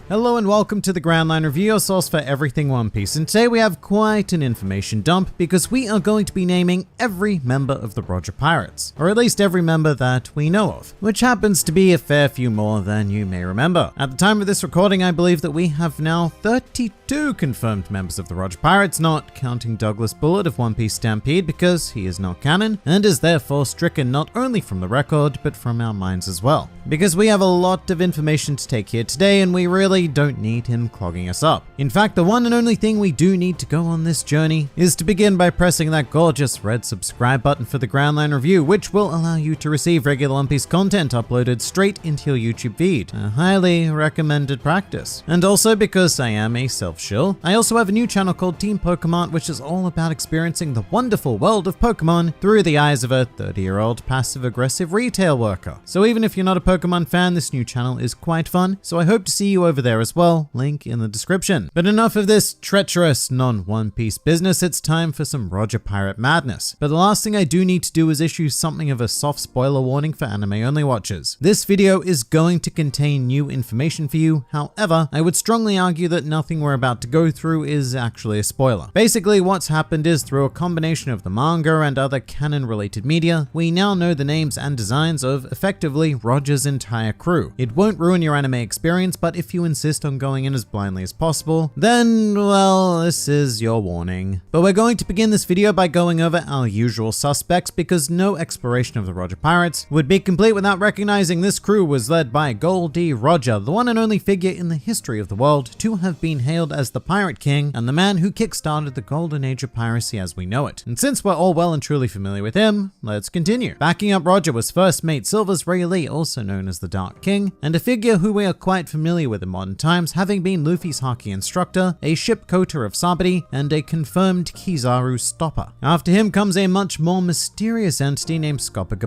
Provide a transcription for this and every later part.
Hello and welcome to the Grand Line Review, your source for everything One Piece, and today we have quite an information dump because we are going to be naming every member of the Roger Pirates, or at least every member that we know of, which happens to be a fair few more than you may remember. At the time of this recording, I believe that we have now 32 confirmed members of the Roger Pirates, not counting Douglas Bullet of One Piece Stampede because he is not canon and is therefore stricken not only from the record but from our minds as well. Because we have a lot of information to take here today and we really don't need him clogging us up. In fact, the one and only thing we do need to go on this journey is to begin by pressing that gorgeous red subscribe button for the Grand Line Review, which will allow you to receive regular One Piece content uploaded straight into your YouTube feed. A highly recommended practice. And also because I am a self-shill, I also have a new channel called Team Pokemon, which is all about experiencing the wonderful world of Pokemon through the eyes of a 30-year-old passive-aggressive retail worker. So even if you're not a Pokemon fan, this new channel is quite fun, so I hope to see you over there as well, link in the description. But enough of this treacherous non-One Piece business, it's time for some Roger Pirate madness. But the last thing I do need to do is issue something of a soft spoiler warning for anime-only watchers. This video is going to contain new information for you, however, I would strongly argue that nothing we're about to go through is actually a spoiler. Basically, what's happened is through a combination of the manga and other canon-related media, we now know the names and designs of, effectively, Roger's entire crew. It won't ruin your anime experience, but if you insist on going in as blindly as possible, then, well, this is your warning. But we're going to begin this video by going over our usual suspects because no exploration of the Roger Pirates would be complete without recognizing this crew was led by GOL Roger, the one and only figure in the history of the world to have been hailed as the Pirate King and the man who kickstarted the golden age of piracy as we know it. And since we're all well and truly familiar with him, let's continue. Backing up Roger was first mate Silver's Ray Lee, also known as the Dark King, and a figure who we are quite familiar with in modern times, having been Luffy's hockey instructor, a ship coater of Sabari, and a confirmed Kizaru stopper. After him comes a much more mysterious entity named Scopa,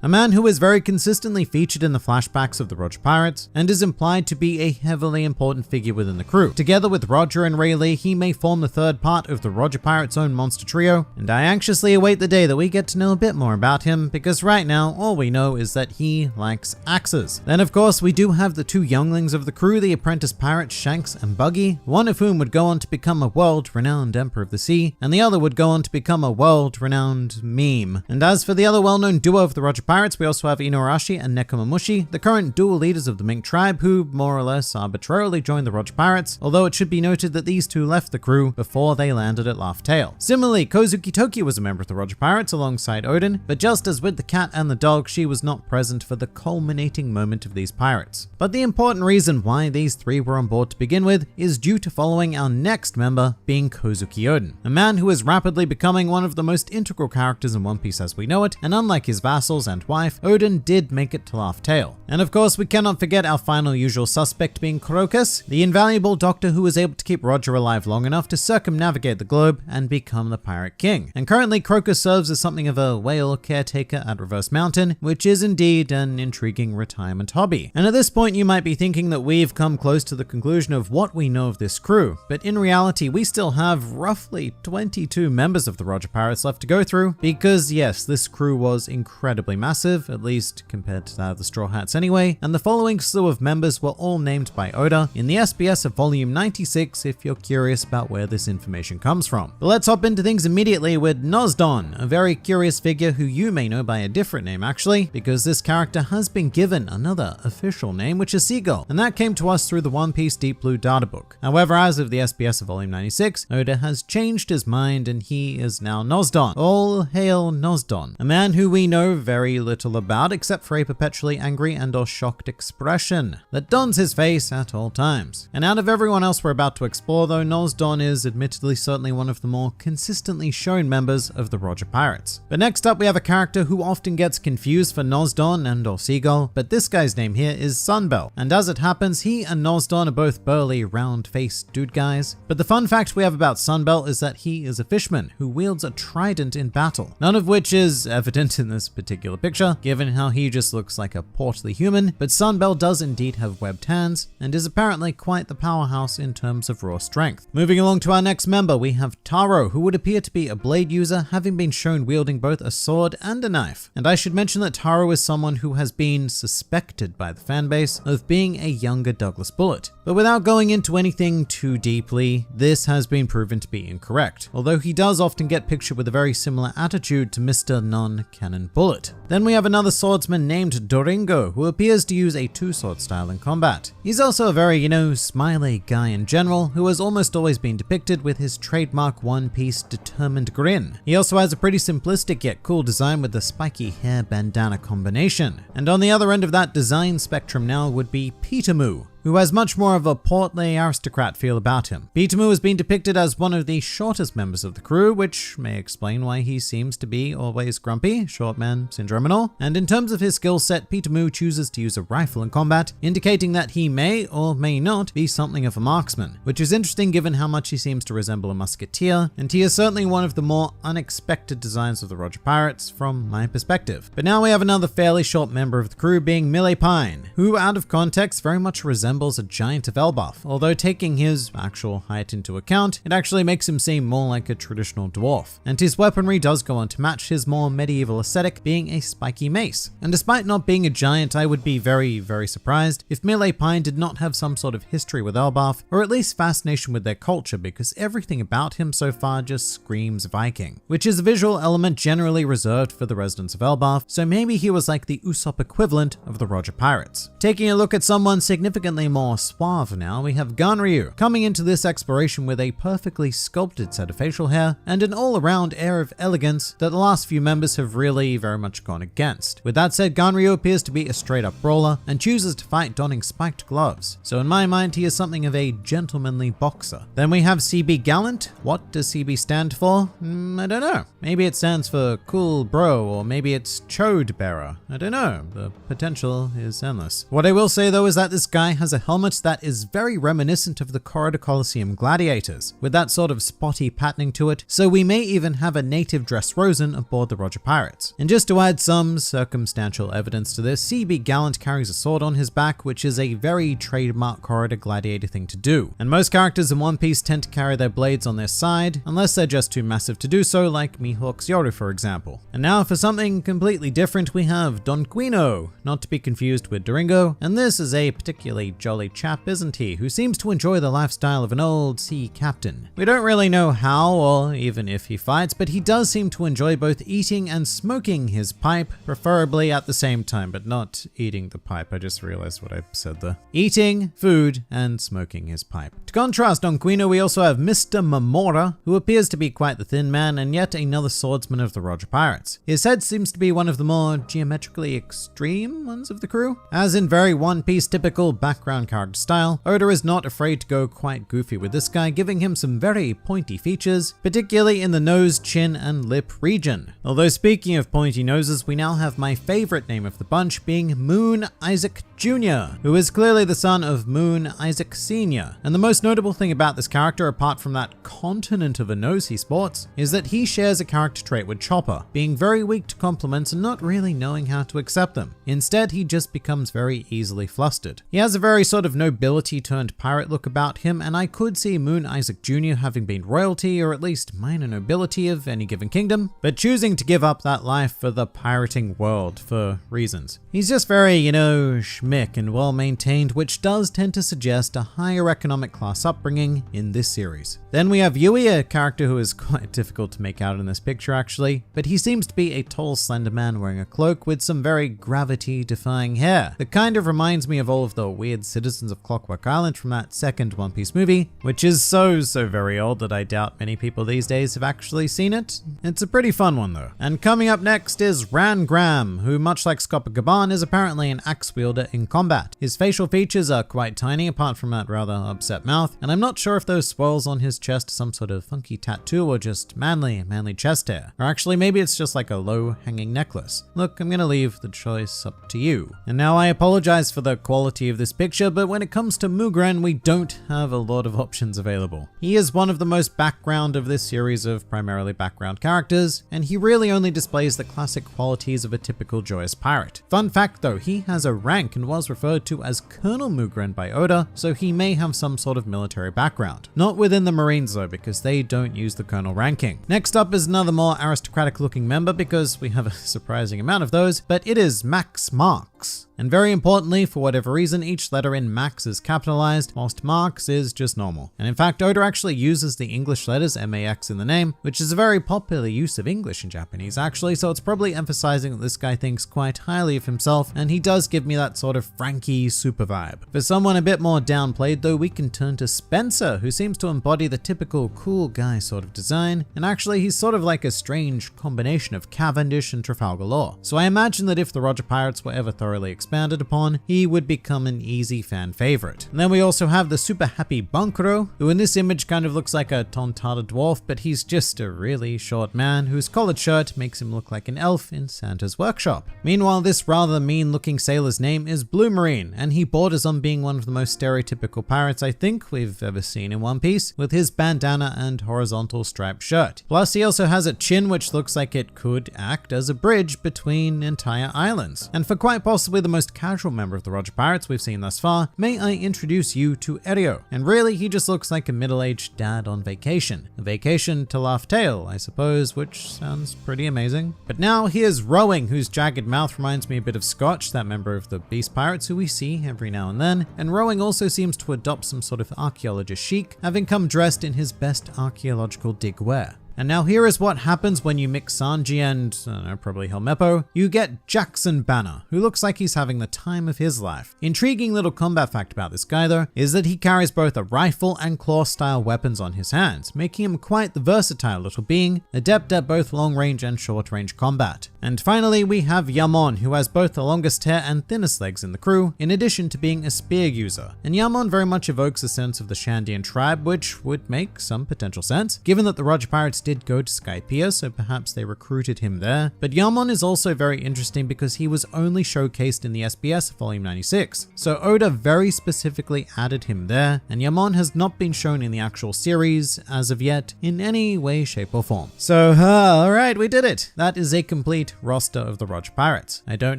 a man who is very consistently featured in the flashbacks of the Roger Pirates, and is implied to be a heavily important figure within the crew. Together with Roger and Ray Lee, he may form the third part of the Roger Pirates' own monster trio, and I anxiously await the day that we get to know a bit more about him, because right now, all we know is that he likes axes. Then of course, we do have the two younglings of the crew, the apprentice pirates Shanks and Buggy, one of whom would go on to become a world-renowned Emperor of the Sea, and the other would go on to become a world-renowned meme. And as for the other well-known duo of the Roger Pirates, we also have Inuarashi and Nekomamushi, the current dual leaders of the Mink tribe, who more or less arbitrarily joined the Roger Pirates, although it should be noted that these two left the crew before they landed at Laugh Tale. Similarly, Kozuki Toki was a member of the Roger Pirates alongside Odin, but just as with the cat and the dog, she was not present for the culminating moment of these pirates. But the important reason why these three were on board to begin with is due to following our next member being Kozuki Odin, a man who is rapidly becoming one of the most integral characters in One Piece as we know it, and unlike his vassals and wife, Odin did make it to Laugh Tale. And of course, we cannot forget our final usual suspect being Crocus, the invaluable doctor who was able to keep Roger alive long enough to circumnavigate the globe and become the Pirate King. And currently, Crocus serves as something of a whale caretaker at Reverse Mountain, which is indeed an intriguing retirement hobby. And at this point, you might be thinking that we've come close to the conclusion of what we know of this crew, but in reality, we still have roughly 22 members of the Roger Pirates left to go through, because yes, this crew was incredibly massive, at least compared to that of the Straw Hats anyway, and the following slew of members were all named by Oda in the SBS of volume 96 if you're curious about where this information comes from. But let's hop into things immediately with Nozdon, a very curious figure who you may know by a different name actually, because this character has been given another official name, which is Seagull, and that came to us through the One Piece Deep Blue databook. However, as of the SBS of volume 96, Oda has changed his mind and he is now Nozdon. All hail Nozdon, a man who we know very little about except for a perpetually angry and or shocked expression that dons his face at all times. And out of everyone else we're about to explore though, Nozdon is admittedly certainly one of the more consistently shown members of the Roger Pirates. But next up we have a character who often gets confused for Nozdon and or Seagull, but this guy's name here is Sunbel, and as it happens, he and Nozdon are both burly, round-faced dude guys. But the fun fact we have about Sunbel is that he is a fishman who wields a trident in battle, none of which is evident in this particular picture, given how he just looks like a portly human, but Sunbel does indeed have webbed hands, and is apparently quite the powerhouse in terms terms of raw strength. Moving along to our next member, we have Taro, who would appear to be a blade user, having been shown wielding both a sword and a knife. And I should mention that Taro is someone who has been suspected by the fanbase of being a younger Douglas Bullet. But without going into anything too deeply, this has been proven to be incorrect, although he does often get pictured with a very similar attitude to Mr. Non-Canon Bullet. Then we have another swordsman named Doringo, who appears to use a two-sword style in combat. He's also a very, smiley guy in general, who has almost always been depicted with his trademark one-piece determined grin. He also has a pretty simplistic yet cool design with the spiky hair bandana combination. And on the other end of that design spectrum now would be Petermoo, who has much more of a portly aristocrat feel about him. Petermoo has been depicted as one of the shortest members of the crew, which may explain why he seems to be always grumpy, short man syndrome and all. And in terms of his skill set, Petermoo chooses to use a rifle in combat, indicating that he may or may not be something of a marksman, which is interesting given how much he seems to resemble a musketeer, and he is certainly one of the more unexpected designs of the Roger Pirates from my perspective. But now we have another fairly short member of the crew being Mille Pine, who out of context very much resembles a giant of Elbaf, although taking his actual height into account, it actually makes him seem more like a traditional dwarf. And his weaponry does go on to match his more medieval aesthetic, being a spiky mace. And despite not being a giant, I would be very, very surprised if Mille Pine did not have some sort of history with Elbaf, or at least fascination with their culture, because everything about him so far just screams Viking, which is a visual element generally reserved for the residents of Elbaf, so maybe he was like the Usopp equivalent of the Roger Pirates. Taking a look at someone significantly more suave now, we have Ganryu, coming into this exploration with a perfectly sculpted set of facial hair and an all-around air of elegance that the last few members have really very much gone against. With that said, Ganryu appears to be a straight-up brawler and chooses to fight donning spiked gloves, so in my mind he is something of a gentlemanly boxer. Then we have CB Gallant. What does CB stand for? I don't know. Maybe it stands for cool bro, or maybe it's chode bearer. I don't know. The potential is endless. What I will say though is that this guy has a helmet that is very reminiscent of the Corridor Coliseum gladiators, with that sort of spotty patterning to it, so we may even have a native Dressrosen aboard the Roger Pirates. And just to add some circumstantial evidence to this, CB Gallant carries a sword on his back, which is a very trademark Corridor gladiator thing to do. And most characters in One Piece tend to carry their blades on their side, unless they're just too massive to do so, like Mihawk's Yoru for example. And now for something completely different, we have Donquino, not to be confused with Doringo, and this is a particularly jolly chap, isn't he, who seems to enjoy the lifestyle of an old sea captain. We don't really know how or even if he fights, but he does seem to enjoy both eating and smoking his pipe, preferably at the same time, but not eating the pipe. I just realized what I said there. Eating food and smoking his pipe. To contrast Donquino, we also have Mr. Mamora, who appears to be quite the thin man and yet another swordsman of the Roger Pirates. His head seems to be one of the more geometrically extreme ones of the crew. As in very One Piece typical background character style, Oda is not afraid to go quite goofy with this guy, giving him some very pointy features, particularly in the nose, chin, and lip region. Although speaking of pointy noses, we now have my favorite name of the bunch being Moon Isaac Jr., who is clearly the son of Moon Isaac Sr. And the most notable thing about this character, apart from that continent of a nose he sports, is that he shares a character trait with Chopper, being very weak to compliments and not really knowing how to accept them. Instead, he just becomes very easily flustered. He has a very sort of nobility turned pirate look about him, and I could see Moon Isaac Jr. having been royalty or at least minor nobility of any given kingdom, but choosing to give up that life for the pirating world for reasons. He's just very, schmick and well maintained, which does tend to suggest a higher economic class upbringing in this series. Then we have Yui, a character who is quite difficult to make out in this picture actually, but he seems to be a tall, slender man wearing a cloak with some very gravity-defying hair that kind of reminds me of all of the weird citizens of Clockwork Island from that second One Piece movie, which is so very old that I doubt many people these days have actually seen it. It's a pretty fun one though. And coming up next is Ran Graham, who much like Scopa is apparently an axe wielder in combat. His facial features are quite tiny apart from that rather upset mouth, and I'm not sure if those swirls on his chest are some sort of funky tattoo or just manly chest hair. Or actually maybe it's just like a low hanging necklace. Look, I'm gonna leave the choice up to you. And now I apologize for the quality of this picture. picture, but when it comes to Mugren, we don't have a lot of options available. He is one of the most background of this series of primarily background characters, and he really only displays the classic qualities of a typical joyous pirate. Fun fact though, he has a rank and was referred to as Colonel Mugren by Oda, so he may have some sort of military background. Not within the Marines though, because they don't use the colonel ranking. Next up is another more aristocratic looking member, because we have a surprising amount of those, but it is Max Marx. And very importantly, for whatever reason, each letter in Max is capitalized, whilst Marx is just normal. And in fact, Oda actually uses the English letters MAX in the name, which is a very popular use of English in Japanese actually, so it's probably emphasizing that this guy thinks quite highly of himself, and he does give me that sort of Frankie super vibe. For someone a bit more downplayed though, we can turn to Spencer, who seems to embody the typical cool guy sort of design, and actually he's sort of like a strange combination of Cavendish and Trafalgar Law. So I imagine that if the Roger Pirates were ever thoroughly expanded upon, he would become an easy fan favorite. And then we also have the super happy Bankuro, who in this image kind of looks like a tontada dwarf, but he's just a really short man whose collared shirt makes him look like an elf in Santa's workshop. Meanwhile, this rather mean looking sailor's name is Blue Marine, and he borders on being one of the most stereotypical pirates I think we've ever seen in One Piece, with his bandana and horizontal striped shirt. Plus he also has a chin which looks like it could act as a bridge between entire islands. And for quite possibly the most casual member of the Roger Pirates we've seen thus far, may I introduce you to Erio. And really, he just looks like a middle-aged dad on vacation. A vacation to laugh tail, I suppose, which sounds pretty amazing. But now here's Rowing, whose jagged mouth reminds me a bit of Scotch, that member of the Beast Pirates who we see every now and then. And Rowing also seems to adopt some sort of archaeologist chic, having come dressed in his best archaeological dig wear. And now here is what happens when you mix Sanji and, I don't know, probably Helmeppo. You get Jackson Banner, who looks like he's having the time of his life. Intriguing little combat fact about this guy though, is that he carries both a rifle and claw style weapons on his hands, making him quite the versatile little being, adept at both long range and short range combat. And finally we have Yamon, who has both the longest hair and thinnest legs in the crew, in addition to being a spear user. And Yamon very much evokes a sense of the Shandian tribe, which would make some potential sense, given that the Roger Pirates did go to Skypiea, so perhaps they recruited him there. But Yamon is also very interesting because he was only showcased in the SBS Volume 96. So Oda very specifically added him there, and Yamon has not been shown in the actual series as of yet in any way, shape or form. So alright, we did it. That is a complete roster of the Roger Pirates. I don't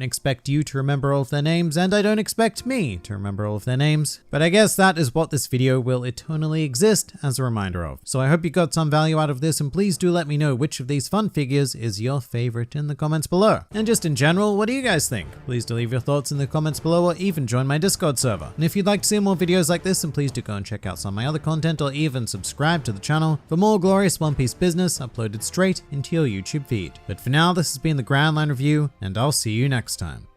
expect you to remember all of their names, and I don't expect me to remember all of their names, but I guess that is what this video will eternally exist as a reminder of. So I hope you got some value out of this, and please do let me know which of these fun figures is your favorite in the comments below. And just in general, what do you guys think? Please do leave your thoughts in the comments below, or even join my Discord server. And if you'd like to see more videos like this, then please do go and check out some of my other content, or even subscribe to the channel for more glorious One Piece business uploaded straight into your YouTube feed. But for now, this has been the Grand Line Review, and I'll see you next time.